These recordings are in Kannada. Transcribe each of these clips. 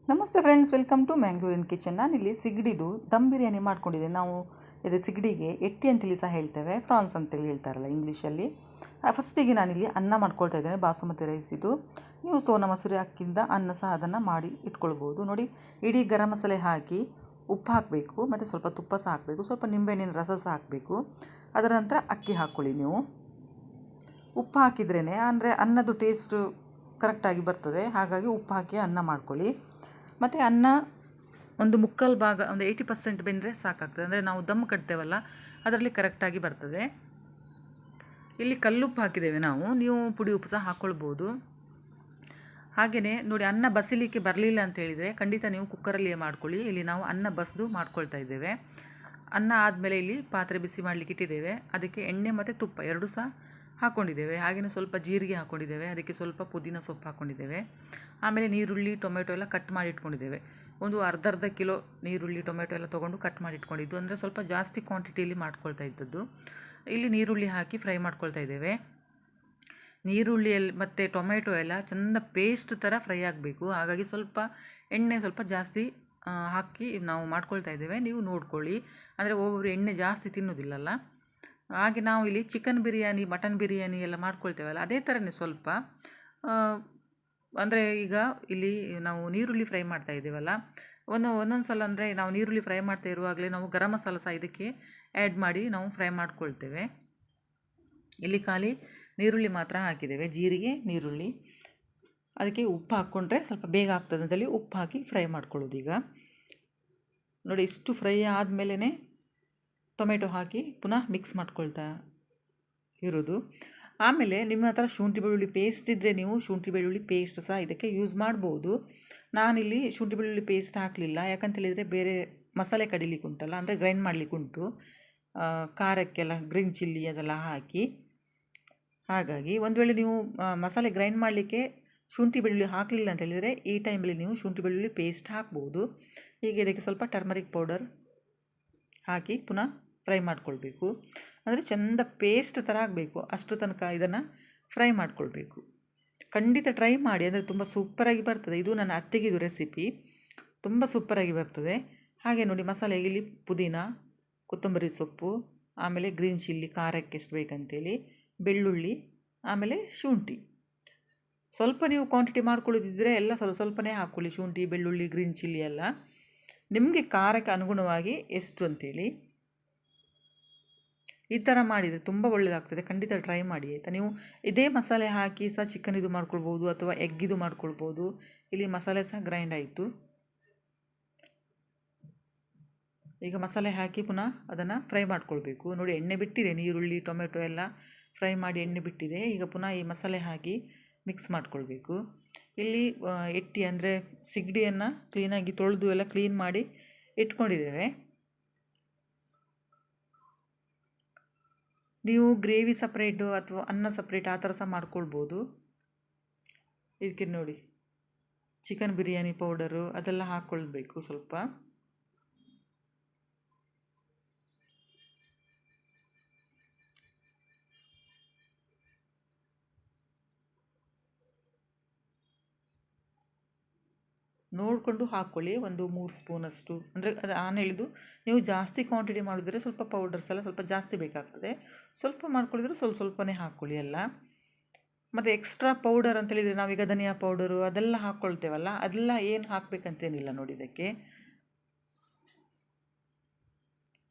ನಮಸ್ತೆ ಫ್ರೆಂಡ್ಸ್, ವೆಲ್ಕಮ್ ಟು ಮ್ಯಾಂಗ್ಳೂರಿನ್ ಕಿಚನ್. ನಾನಿಲ್ಲಿ ಸಿಗಡಿದು ದಮ್ ಬಿರಿಯಾನಿ ಮಾಡ್ಕೊಂಡಿದ್ದೆ. ನಾವು ಇದು ಸಿಗಡಿಗೆ ಎಟ್ಟಿ ಅಂತೇಳಿ ಸಹ ಹೇಳ್ತೇವೆ, ಫ್ರಾನ್ಸ್ ಅಂತೇಳಿ ಹೇಳ್ತಾರಲ್ಲ ಇಂಗ್ಲೀಷಲ್ಲಿ. ಫಸ್ಟಿಗೆ ನಾನಿಲ್ಲಿ ಅನ್ನ ಮಾಡ್ಕೊಳ್ತಾ ಇದ್ದೇನೆ, ಬಾಸುಮತಿ ರೈಸ್ ಇದು. ನೀವು ಸೋನಾ ಮಸೂರಿ ಅಕ್ಕಿಯಿಂದ ಅನ್ನ ಸಹ ಅದನ್ನು ಮಾಡಿ ಇಟ್ಕೊಳ್ಬೋದು. ನೋಡಿ, ಇಡೀ ಗರಂ ಮಸಾಲೆ ಹಾಕಿ ಉಪ್ಪು ಹಾಕಬೇಕು, ಮತ್ತು ಸ್ವಲ್ಪ ತುಪ್ಪ ಸಹ ಹಾಕಬೇಕು, ಸ್ವಲ್ಪ ನಿಂಬೆಹಣ್ಣಿನ ರಸ ಸಹ ಹಾಕಬೇಕು. ಅದರ ನಂತರ ಅಕ್ಕಿ ಹಾಕ್ಕೊಳ್ಳಿ. ನೀವು ಉಪ್ಪು ಹಾಕಿದ್ರೇ ಅಂದರೆ ಅನ್ನದ ಟೇಸ್ಟು ಕರೆಕ್ಟಾಗಿ ಬರ್ತದೆ, ಹಾಗಾಗಿ ಉಪ್ಪು ಹಾಕಿ ಅನ್ನ ಮಾಡ್ಕೊಳ್ಳಿ. ಮತ್ತು ಅನ್ನ ಒಂದು ಮುಕ್ಕಾಲು ಭಾಗ, ಒಂದು 80% ಬೆಂದರೆ ಸಾಕಾಗ್ತದೆ. ಅಂದರೆ ನಾವು ದಮ್ ಕಟ್ತೇವಲ್ಲ, ಅದರಲ್ಲಿ ಕರೆಕ್ಟಾಗಿ ಬರ್ತದೆ. ಇಲ್ಲಿ ಕಲ್ಲುಪ್ಪು ಹಾಕಿದ್ದೇವೆ ನಾವು, ನೀವು ಪುಡಿ ಉಪ್ಪು ಸಹ ಹಾಕ್ಕೊಳ್ಬೋದು. ಹಾಗೆಯೇ ನೋಡಿ, ಅನ್ನ ಬಸಿಲಿಕ್ಕೆ ಬರಲಿಲ್ಲ ಅಂತ ಹೇಳಿದರೆ ಖಂಡಿತ ನೀವು ಕುಕ್ಕರಲ್ಲಿಯೇ ಮಾಡ್ಕೊಳ್ಳಿ. ಇಲ್ಲಿ ನಾವು ಅನ್ನ ಬಸಿದು ಮಾಡ್ಕೊಳ್ತಾ ಇದ್ದೇವೆ. ಅನ್ನ ಆದಮೇಲೆ ಇಲ್ಲಿ ಪಾತ್ರೆ ಬಿಸಿ ಮಾಡಲಿಕ್ಕೆ ಇಟ್ಟಿದ್ದೇವೆ. ಅದಕ್ಕೆ ಎಣ್ಣೆ ಮತ್ತು ತುಪ್ಪ ಎರಡೂ ಸಹ ಹಾಕ್ಕೊಂಡಿದ್ದೇವೆ. ಹಾಗೆಯೇ ಸ್ವಲ್ಪ ಜೀರಿಗೆ ಹಾಕ್ಕೊಂಡಿದ್ದೇವೆ, ಅದಕ್ಕೆ ಸ್ವಲ್ಪ ಪುದೀನ ಸೊಪ್ಪು ಹಾಕ್ಕೊಂಡಿದ್ದೇವೆ. ಆಮೇಲೆ ನೀರುಳ್ಳಿ, ಟೊಮೆಟೊ ಎಲ್ಲ ಕಟ್ ಮಾಡಿ ಇಟ್ಕೊಂಡಿದ್ದೇವೆ. ಒಂದು ಅರ್ಧ ಕಿಲೋ ನೀರುಳ್ಳಿ, ಟೊಮೆಟೊ ಎಲ್ಲ ತೊಗೊಂಡು ಕಟ್ ಮಾಡಿ ಇಟ್ಕೊಂಡಿದ್ದು, ಅಂದರೆ ಸ್ವಲ್ಪ ಜಾಸ್ತಿ ಕ್ವಾಂಟಿಟಿಯಲ್ಲಿ ಮಾಡ್ಕೊಳ್ತಾ ಇದ್ದದ್ದು. ಇಲ್ಲಿ ನೀರುಳ್ಳಿ ಹಾಕಿ ಫ್ರೈ ಮಾಡ್ಕೊಳ್ತಾ ಇದ್ದೇವೆ. ನೀರುಳ್ಳಿಯಲ್ಲಿ ಮತ್ತು ಟೊಮೆಟೊ ಎಲ್ಲ ಚೆಂದ ಪೇಸ್ಟ್ ಥರ ಫ್ರೈ ಆಗಬೇಕು. ಹಾಗಾಗಿ ಸ್ವಲ್ಪ ಎಣ್ಣೆ ಸ್ವಲ್ಪ ಜಾಸ್ತಿ ಹಾಕಿ ನಾವು ಮಾಡ್ಕೊಳ್ತಾ ಇದ್ದೇವೆ. ನೀವು ನೋಡ್ಕೊಳ್ಳಿ, ಅಂದರೆ ಒಬ್ಬೊಬ್ಬರು ಎಣ್ಣೆ ಜಾಸ್ತಿ ತಿನ್ನೋದಿಲ್ಲಲ್ಲ. ಹಾಗೆ ನಾವು ಇಲ್ಲಿ ಚಿಕನ್ ಬಿರಿಯಾನಿ, ಮಟನ್ ಬಿರಿಯಾನಿ ಎಲ್ಲ ಮಾಡ್ಕೊಳ್ತೇವಲ್ಲ, ಅದೇ ಥರನೇ ಸ್ವಲ್ಪ ಅಂದರೆ ಈಗ ಇಲ್ಲಿ ನಾವು ನೀರುಳ್ಳಿ ಫ್ರೈ ಮಾಡ್ತಾ ಇದ್ದೇವಲ್ಲ, ಒಂದೊಂದು ಸಲ ಅಂದರೆ ನಾವು ನೀರುಳ್ಳಿ ಫ್ರೈ ಮಾಡ್ತಾ ಇರುವಾಗಲೇ ನಾವು ಗರಂ ಮಸಾಲ ಸಹ ಇದಕ್ಕೆ ಆ್ಯಡ್ ಮಾಡಿ ನಾವು ಫ್ರೈ ಮಾಡ್ಕೊಳ್ತೇವೆ. ಇಲ್ಲಿ ಖಾಲಿ ನೀರುಳ್ಳಿ ಮಾತ್ರ ಹಾಕಿದ್ದೇವೆ, ಜೀರಿಗೆ, ನೀರುಳ್ಳಿ. ಅದಕ್ಕೆ ಉಪ್ಪು ಹಾಕ್ಕೊಂಡ್ರೆ ಸ್ವಲ್ಪ ಬೇಗ ಆಗ್ತದೆ ಅಂತೇಳಿ ಉಪ್ಪು ಹಾಕಿ ಫ್ರೈ ಮಾಡ್ಕೊಳ್ಳೋದು. ಈಗ ನೋಡಿ, ಇಷ್ಟು ಫ್ರೈ ಆದಮೇಲೆ ಟೊಮೆಟೊ ಹಾಕಿ ಪುನಃ ಮಿಕ್ಸ್ ಮಾಡ್ಕೊಳ್ತಾ ಇರೋದು. ಆಮೇಲೆ ನಿಮ್ಮ ಹತ್ರ ಶುಂಠಿ ಬೆಳ್ಳುಳ್ಳಿ ಪೇಸ್ಟ್ ಇದ್ದರೆ ನೀವು ಶುಂಠಿ ಬೆಳ್ಳುಳ್ಳಿ ಪೇಸ್ಟ್ ಸಹ ಇದಕ್ಕೆ ಯೂಸ್ ಮಾಡ್ಬೋದು. ನಾನಿಲ್ಲಿ ಶುಂಠಿ ಬೆಳ್ಳುಳ್ಳಿ ಪೇಸ್ಟ್ ಹಾಕಲಿಲ್ಲ, ಯಾಕಂತೇಳಿದರೆ ಬೇರೆ ಮಸಾಲೆ ಕಡಿಲಿಕ್ಕೆ ಉಂಟಲ್ಲ, ಅಂದರೆ ಗ್ರೈಂಡ್ ಮಾಡಲಿಕ್ಕೆ ಉಂಟು, ಖಾರಕ್ಕೆಲ್ಲ ಗ್ರೀನ್ ಚಿಲ್ಲಿ ಅದೆಲ್ಲ ಹಾಕಿ. ಹಾಗಾಗಿ ಒಂದು ವೇಳೆ ನೀವು ಮಸಾಲೆ ಗ್ರೈಂಡ್ ಮಾಡಲಿಕ್ಕೆ ಶುಂಠಿ ಬೆಳ್ಳುಳ್ಳಿ ಹಾಕಲಿಲ್ಲ ಅಂತ ಹೇಳಿದರೆ ಈ ಟೈಮಲ್ಲಿ ನೀವು ಶುಂಠಿ ಬೆಳ್ಳುಳ್ಳಿ ಪೇಸ್ಟ್ ಹಾಕ್ಬೋದು. ಹೀಗೆ ಇದಕ್ಕೆ ಸ್ವಲ್ಪ ಟರ್ಮರಿಕ್ ಪೌಡರ್ ಹಾಕಿ ಪುನಃ ಫ್ರೈ ಮಾಡ್ಕೊಳ್ಬೇಕು. ಅಂದರೆ ಚೆಂದ ಪೇಸ್ಟ್ ಥರ ಆಗಬೇಕು, ಅಷ್ಟು ತನಕ ಇದನ್ನು ಫ್ರೈ ಮಾಡ್ಕೊಳ್ಬೇಕು. ಖಂಡಿತ ಟ್ರೈ ಮಾಡಿ, ಅಂದರೆ ತುಂಬ ಸೂಪರಾಗಿ ಬರ್ತದೆ. ಇದು ನನ್ನ ಅತ್ತೆಗಿದು ರೆಸಿಪಿ, ತುಂಬ ಸೂಪರಾಗಿ ಬರ್ತದೆ. ಹಾಗೆ ನೋಡಿ, ಮಸಾಲೆಗೆ ಇಲ್ಲಿ ಪುದೀನ, ಕೊತ್ತಂಬರಿ ಸೊಪ್ಪು, ಆಮೇಲೆ ಗ್ರೀನ್ ಚಿಲ್ಲಿ ಖಾರಕ್ಕೆ ಎಷ್ಟು ಬೇಕಂತೇಳಿ, ಬೆಳ್ಳುಳ್ಳಿ, ಆಮೇಲೆ ಶುಂಠಿ. ಸ್ವಲ್ಪ ನೀವು ಕ್ವಾಂಟಿಟಿ ಮಾಡ್ಕೊಳ್ಳೋದಿದ್ದರೆ ಎಲ್ಲ ಸ್ವಲ್ಪನೇ ಹಾಕ್ಕೊಳ್ಳಿ, ಶುಂಠಿ, ಬೆಳ್ಳುಳ್ಳಿ, ಗ್ರೀನ್ ಚಿಲ್ಲಿ ಎಲ್ಲ ನಿಮಗೆ ಖಾರಕ್ಕೆ ಅನುಗುಣವಾಗಿ ಎಷ್ಟು ಅಂತೇಳಿ. ಈ ಥರ ಮಾಡಿದರೆ ತುಂಬ ಒಳ್ಳೆಯದಾಗ್ತದೆ, ಖಂಡಿತ ಟ್ರೈ ಮಾಡಿ ಆಯಿತಾ. ನೀವು ಇದೇ ಮಸಾಲೆ ಹಾಕಿ ಸಹ ಚಿಕನ್ ಇದು ಮಾಡ್ಕೊಳ್ಬೋದು, ಅಥವಾ ಎಗ್ಗಿದು ಮಾಡ್ಕೊಳ್ಬೋದು. ಇಲ್ಲಿ ಮಸಾಲೆ ಸಹ ಗ್ರೈಂಡ್ ಆಯಿತು. ಈಗ ಮಸಾಲೆ ಹಾಕಿ ಪುನಃ ಅದನ್ನು ಫ್ರೈ ಮಾಡ್ಕೊಳ್ಬೇಕು. ನೋಡಿ, ಎಣ್ಣೆ ಬಿಟ್ಟಿದೆ, ನೀರುಳ್ಳಿ, ಟೊಮೆಟೊ ಎಲ್ಲ ಫ್ರೈ ಮಾಡಿ ಎಣ್ಣೆ ಬಿಟ್ಟಿದೆ. ಈಗ ಪುನಃ ಈ ಮಸಾಲೆ ಹಾಕಿ ಮಿಕ್ಸ್ ಮಾಡ್ಕೊಳ್ಬೇಕು. ಇಲ್ಲಿ ಎಟ್ಟಿ ಅಂದರೆ ಸಿಗಡಿಯನ್ನು ಕ್ಲೀನಾಗಿ ತೊಳೆದು ಎಲ್ಲ ಕ್ಲೀನ್ ಮಾಡಿ ಇಟ್ಕೊಂಡಿದ್ದೇವೆ. ನೀವು ಗ್ರೇವಿ ಸಪ್ರೇಟು ಅಥವಾ ಅನ್ನ ಸಪ್ರೇಟ್ ಆ ಥರ ಸಹ ಮಾಡ್ಕೊಳ್ಬೋದು. ಇದಕ್ಕೆ ನೋಡಿ, ಚಿಕನ್ ಬಿರಿಯಾನಿ ಪೌಡರು ಅದೆಲ್ಲ ಹಾಕ್ಕೊಳ್ಬೇಕು ಸ್ವಲ್ಪ. ನೋಡಿಕೊಂಡು ಹಾಕ್ಕೊಳ್ಳಿ, ಒಂದು 3 ಸ್ಪೂನಷ್ಟು. ಅಂದರೆ ಅದು ನಾನು ಹೇಳಿದ್ದು, ನೀವು ಜಾಸ್ತಿ ಕ್ವಾಂಟಿಟಿ ಮಾಡಿದ್ರೆ ಸ್ವಲ್ಪ ಪೌಡರ್ಸ್ ಎಲ್ಲ ಸ್ವಲ್ಪ ಜಾಸ್ತಿ ಬೇಕಾಗ್ತದೆ. ಸ್ವಲ್ಪ ಮಾಡ್ಕೊಳ್ಳಿದ್ರೆ ಸ್ವಲ್ಪನೇ ಹಾಕ್ಕೊಳ್ಳಿ ಎಲ್ಲ. ಮತ್ತು ಎಕ್ಸ್ಟ್ರಾ ಪೌಡರ್ ಅಂತೇಳಿದರೆ ನಾವೀಗ ಧನಿಯಾ ಪೌಡರು ಅದೆಲ್ಲ ಹಾಕ್ಕೊಳ್ತೇವಲ್ಲ, ಅದೆಲ್ಲ ಏನು ಹಾಕಬೇಕಂತೇನಿಲ್ಲ ನೋಡಿ. ಇದಕ್ಕೆ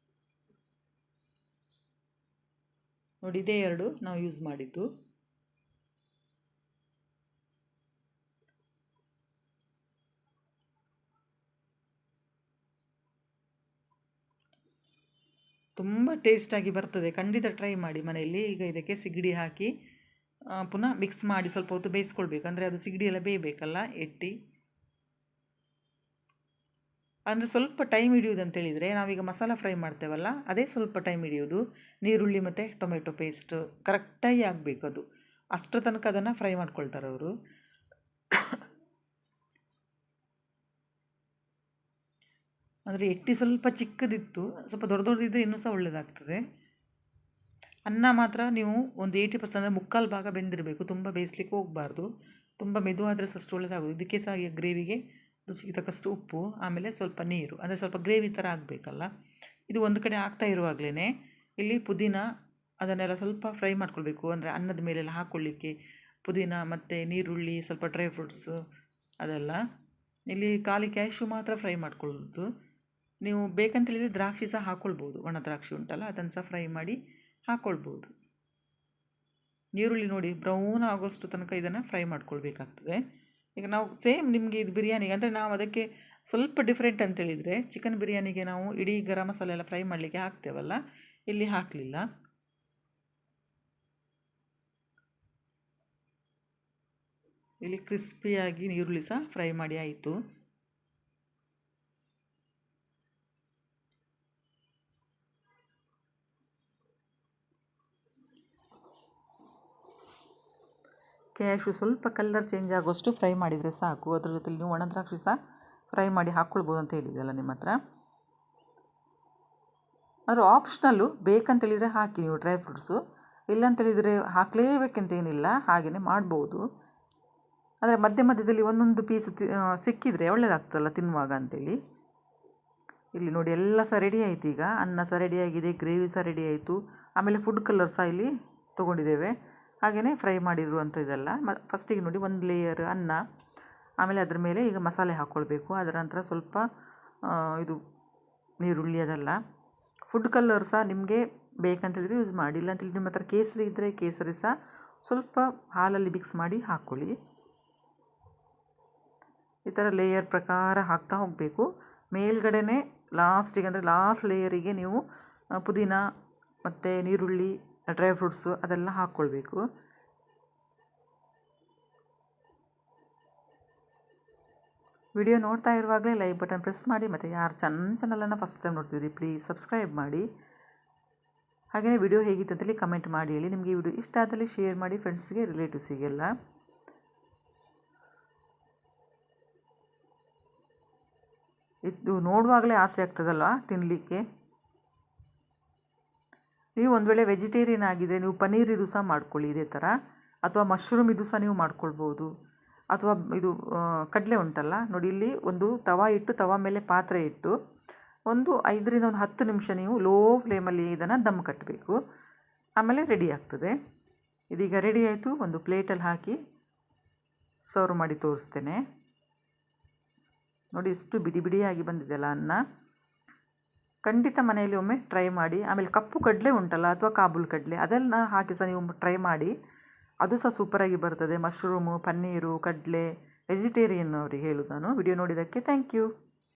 ನೋಡಿ, ಇದೇ ಎರಡು ನಾವು ಯೂಸ್ ಮಾಡಿದ್ದು. ತುಂಬ ಟೇಸ್ಟಾಗಿ ಬರ್ತದೆ, ಖಂಡಿತ ಟ್ರೈ ಮಾಡಿ ಮನೆಯಲ್ಲಿ. ಈಗ ಇದಕ್ಕೆ ಸಿಗಡಿ ಹಾಕಿ ಪುನಃ ಮಿಕ್ಸ್ ಮಾಡಿ ಸ್ವಲ್ಪ ಹೊತ್ತು ಬೇಯಿಸ್ಕೊಳ್ಬೇಕು, ಅಂದರೆ ಅದು ಸಿಗಡಿ ಎಲ್ಲ ಬೇಯಬೇಕಲ್ಲ ಎಟ್ಟಿ. ಅಂದರೆ ಸ್ವಲ್ಪ ಟೈಮ್ ಹಿಡಿಯೋದು ಅಂತೇಳಿದರೆ ನಾವೀಗ ಮಸಾಲ ಫ್ರೈ ಮಾಡ್ತೇವಲ್ಲ, ಅದೇ ಸ್ವಲ್ಪ ಟೈಮ್ ಹಿಡಿಯೋದು. ನೀರುಳ್ಳಿ ಮತ್ತು ಟೊಮೆಟೊ ಪೇಸ್ಟ್ ಕರೆಕ್ಟಾಗಿ ಆಗಬೇಕು, ಅದು ಅಷ್ಟರ ತನಕ ಅದನ್ನು ಫ್ರೈ ಮಾಡ್ಕೊಳ್ತಾರೆ ಅವರು. ಅಂದರೆ ಎಟ್ಟಿ ಸ್ವಲ್ಪ ಚಿಕ್ಕದಿತ್ತು, ಸ್ವಲ್ಪ ದೊಡ್ಡದಿದ್ದರೆ ಇನ್ನೂ ಸಹ ಒಳ್ಳೆಯದಾಗ್ತದೆ. ಅನ್ನ ಮಾತ್ರ ನೀವು ಒಂದು 80% ಅಂದರೆ ಮುಕ್ಕಾಲು ಭಾಗ ಬೆಂದಿರಬೇಕು, ತುಂಬ ಬೇಯಿಸ್ಲಿಕ್ಕೆ ಹೋಗಬಾರ್ದು. ತುಂಬ ಮೆದು ಆದರೆ ಸಹ ಅಷ್ಟು ಒಳ್ಳೆಯದಾಗೋದು. ಇದಕ್ಕೆ ಸಹ ಗ್ರೇವಿಗೆ ರುಚಿಗೆ ತಕ್ಕಷ್ಟು ಉಪ್ಪು, ಆಮೇಲೆ ಸ್ವಲ್ಪ ನೀರು, ಅಂದರೆ ಸ್ವಲ್ಪ ಗ್ರೇವಿ ಥರ ಆಗಬೇಕಲ್ಲ. ಇದು ಒಂದು ಕಡೆ ಆಗ್ತಾ ಇರುವಾಗಲೇ ಇಲ್ಲಿ ಪುದೀನ ಅದನ್ನೆಲ್ಲ ಸ್ವಲ್ಪ ಫ್ರೈ ಮಾಡ್ಕೊಳ್ಬೇಕು. ಅಂದರೆ ಅನ್ನದ ಮೇಲೆಲ್ಲ ಹಾಕ್ಕೊಳ್ಳಿಕ್ಕೆ ಪುದೀನ ಮತ್ತು ನೀರುಳ್ಳಿ, ಸ್ವಲ್ಪ ಡ್ರೈ ಫ್ರೂಟ್ಸು ಅದೆಲ್ಲ. ಇಲ್ಲಿ ಖಾಲಿ ಕ್ಯಾಶ್ಯೂ ಮಾತ್ರ ಫ್ರೈ ಮಾಡ್ಕೊಳ್ಳೋದು. ನೀವು ಬೇಕಂತೇಳಿದರೆ ದ್ರಾಕ್ಷಿ ಸಹ ಹಾಕ್ಕೊಳ್ಬೋದು, ಒಣ ದ್ರಾಕ್ಷಿ ಉಂಟಲ್ಲ ಅದನ್ನು ಸಹ ಫ್ರೈ ಮಾಡಿ ಹಾಕ್ಕೊಳ್ಬೋದು. ಈರುಳ್ಳಿ ನೋಡಿ ಬ್ರೌನ್ ಆಗೋಷ್ಟು ತನಕ ಇದನ್ನು ಫ್ರೈ ಮಾಡ್ಕೊಳ್ಬೇಕಾಗ್ತದೆ. ಈಗ ನಾವು ಸೇಮ್ ನಿಮಗೆ ಇದು ಬಿರಿಯಾನಿಗೆ, ಅಂದರೆ ನಾವು ಅದಕ್ಕೆ ಸ್ವಲ್ಪ ಡಿಫ್ರೆಂಟ್ ಅಂತೇಳಿದರೆ ಚಿಕನ್ ಬಿರಿಯಾನಿಗೆ ನಾವು ಇಡೀ ಗರಂ ಮಸಾಲೆ ಎಲ್ಲ ಫ್ರೈ ಮಾಡಲಿಕ್ಕೆ ಹಾಕ್ತೇವಲ್ಲ, ಇಲ್ಲಿ ಹಾಕಲಿಲ್ಲ. ಇಲ್ಲಿ ಕ್ರಿಸ್ಪಿಯಾಗಿ ಈರುಳ್ಳಿ ಸಹ ಫ್ರೈ ಮಾಡಿ ಆಯಿತು. ಕ್ಯಾಶು ಸ್ವಲ್ಪ ಕಲರ್ ಚೇಂಜ್ ಆಗೋಷ್ಟು ಫ್ರೈ ಮಾಡಿದರೆ ಸಾಕು. ಅದ್ರ ಜೊತೆಲಿ ನೀವು ಒಣ ದ್ರಾಕ್ಷಿ ಸಹ ಫ್ರೈ ಮಾಡಿ ಹಾಕ್ಕೊಳ್ಬೋದು ಅಂತ ಹೇಳಿದೆಯಲ್ಲ ನಿಮ್ಮ ಹತ್ರ. ಆದರೆ ಆಪ್ಷನಲ್ಲು, ಬೇಕಂತೇಳಿದರೆ ಹಾಕಿ ನೀವು ಡ್ರೈ ಫ್ರೂಟ್ಸು, ಇಲ್ಲಂತೇಳಿದರೆ ಹಾಕಲೇಬೇಕಂತೇನಿಲ್ಲ, ಹಾಗೆಯೇ ಮಾಡ್ಬೋದು. ಆದರೆ ಮಧ್ಯ ಮಧ್ಯದಲ್ಲಿ ಒಂದೊಂದು ಪೀಸ್ ಸಿಕ್ಕಿದರೆ ಒಳ್ಳೆಯದಾಗ್ತದಲ್ಲ ತಿನ್ನುವಾಗ ಅಂತೇಳಿ. ಇಲ್ಲಿ ನೋಡಿ ಎಲ್ಲ ಸಹ ರೆಡಿ ಆಯಿತು. ಈಗ ಅನ್ನ ಸಹ ರೆಡಿಯಾಗಿದೆ, ಗ್ರೇವಿ ಸಹ ರೆಡಿ ಆಯಿತು, ಆಮೇಲೆ ಫುಡ್ ಕಲರ್ ಸಹ ಇಲ್ಲಿ ತೊಗೊಂಡಿದ್ದೇವೆ. ಹಾಗೆಯೇ ಫ್ರೈ ಮಾಡಿರುವಂಥ ಇದೆಲ್ಲ ಫಸ್ಟಿಗೆ ನೋಡಿ ಒಂದು ಲೇಯರ್ ಅನ್ನ, ಆಮೇಲೆ ಅದ್ರ ಮೇಲೆ ಈಗ ಮಸಾಲೆ ಹಾಕ್ಕೊಳ್ಬೇಕು. ಅದರ ನಂತರ ಸ್ವಲ್ಪ ಇದು ನೀರುಳ್ಳಿ ಅದೆಲ್ಲ. ಫುಡ್ ಕಲರ್ ಸಹ ನಿಮಗೆ ಬೇಕಂತೇಳಿದರೆ ಯೂಸ್ ಮಾಡಿ, ಇಲ್ಲಾಂತೇಳಿ ನಿಮ್ಮ ಹತ್ರ ಕೇಸರಿ ಇದ್ದರೆ ಕೇಸರಿ ಸಹ ಸ್ವಲ್ಪ ಹಾಲಲ್ಲಿ ಮಿಕ್ಸ್ ಮಾಡಿ ಹಾಕ್ಕೊಳ್ಳಿ. ಈ ಥರ ಲೇಯರ್ ಪ್ರಕಾರ ಹಾಕ್ತಾ ಹೋಗಬೇಕು. ಮೇಲ್ಗಡೆನೇ ಲಾಸ್ಟಿಗೆ, ಅಂದರೆ ಲಾಸ್ಟ್ ಲೇಯರಿಗೆ ನೀವು ಪುದೀನ ಮತ್ತು ನೀರುಳ್ಳಿ, ಡ್ರೈ ಫ್ರೂಟ್ಸು ಅದೆಲ್ಲ ಹಾಕ್ಕೊಳ್ಬೇಕು. ವಿಡಿಯೋ ನೋಡ್ತಾ ಇರುವಾಗಲೇ ಲೈಕ್ ಬಟನ್ ಪ್ರೆಸ್ ಮಾಡಿ, ಮತ್ತು ಯಾರು ಚಾನಲನ್ನು ಫಸ್ಟ್ ಟೈಮ್ ನೋಡ್ತಿದ್ರಿ ಪ್ಲೀಸ್ ಸಬ್ಸ್ಕ್ರೈಬ್ ಮಾಡಿ. ಹಾಗೆಯೇ ವಿಡಿಯೋ ಹೇಗಿತ್ತು ಅಂತೇಳಿ ಕಮೆಂಟ್ ಮಾಡಿ ಹೇಳಿ. ನಿಮಗೆ ಈ ವಿಡಿಯೋ ಇಷ್ಟ ಆದಲ್ಲಿ ಶೇರ್ ಮಾಡಿ ಫ್ರೆಂಡ್ಸ್ಗೆ, ರಿಲೇಟಿವ್ಸಿಗೆಲ್ಲ. ಇದು ನೋಡುವಾಗಲೇ ಆಸೆ ಆಗ್ತದಲ್ವ ತಿನ್ನಲಿಕ್ಕೆ. ನೀವು ಒಂದು ವೇಳೆ ವೆಜಿಟೇರಿಯನ್ ಆಗಿದ್ದರೆ ನೀವು ಪನ್ನೀರ್ ಇದು ಸಹ ಮಾಡ್ಕೊಳ್ಳಿ ಇದೇ ಥರ, ಅಥವಾ ಮಶ್ರೂಮ್ ಇದು ಸಹ ನೀವು ಮಾಡ್ಕೊಳ್ಬೋದು. ಅಥವಾ ಇದು ಕಡಲೆ ಉಂಟಲ್ಲ ನೋಡಿ, ಇಲ್ಲಿ ಒಂದು ತವಾ ಇಟ್ಟು, ತವಾ ಮೇಲೆ ಪಾತ್ರೆ ಇಟ್ಟು ಒಂದು 5ರಿಂದ 10 ನಿಮಿಷ ನೀವು ಲೋ ಫ್ಲೇಮಲ್ಲಿ ಇದನ್ನು ದಮ್ ಕಟ್ಟಬೇಕು. ಆಮೇಲೆ ರೆಡಿ ಆಗ್ತದೆ. ಇದೀಗ ರೆಡಿ ಆಯಿತು. ಒಂದು ಪ್ಲೇಟಲ್ಲಿ ಹಾಕಿ ಸರ್ವ್ ಮಾಡಿ ತೋರಿಸ್ತೇನೆ. ನೋಡಿ ಎಷ್ಟು ಬಿಡಿ ಬಿಡಿಯಾಗಿ ಬಂದಿದೆಯಲ್ಲ ಅನ್ನ. ಖಂಡಿತ ಮನೆಯಲ್ಲಿ ಒಮ್ಮೆ ಟ್ರೈ ಮಾಡಿ. ಆಮೇಲೆ ಕಪ್ಪು ಕಡಲೆ ಉಂಟಲ್ಲ, ಅಥವಾ ಕಾಬೂಲ್ ಕಡಲೆ, ಅದನ್ನು ಹಾಕಿ ಸಹ ನೀವು ಟ್ರೈ ಮಾಡಿ, ಅದು ಸಹ ಸೂಪರಾಗಿ ಬರ್ತದೆ. ಮಶ್ರೂಮು, ಪನ್ನೀರು, ಕಡಲೆ, ವೆಜಿಟೇರಿಯನ್ ಅವರಿಗೆ ಹೇಳೋದು ನಾನು. ವಿಡಿಯೋ ನೋಡಿದ್ದಕ್ಕೆ ಥ್ಯಾಂಕ್ ಯು.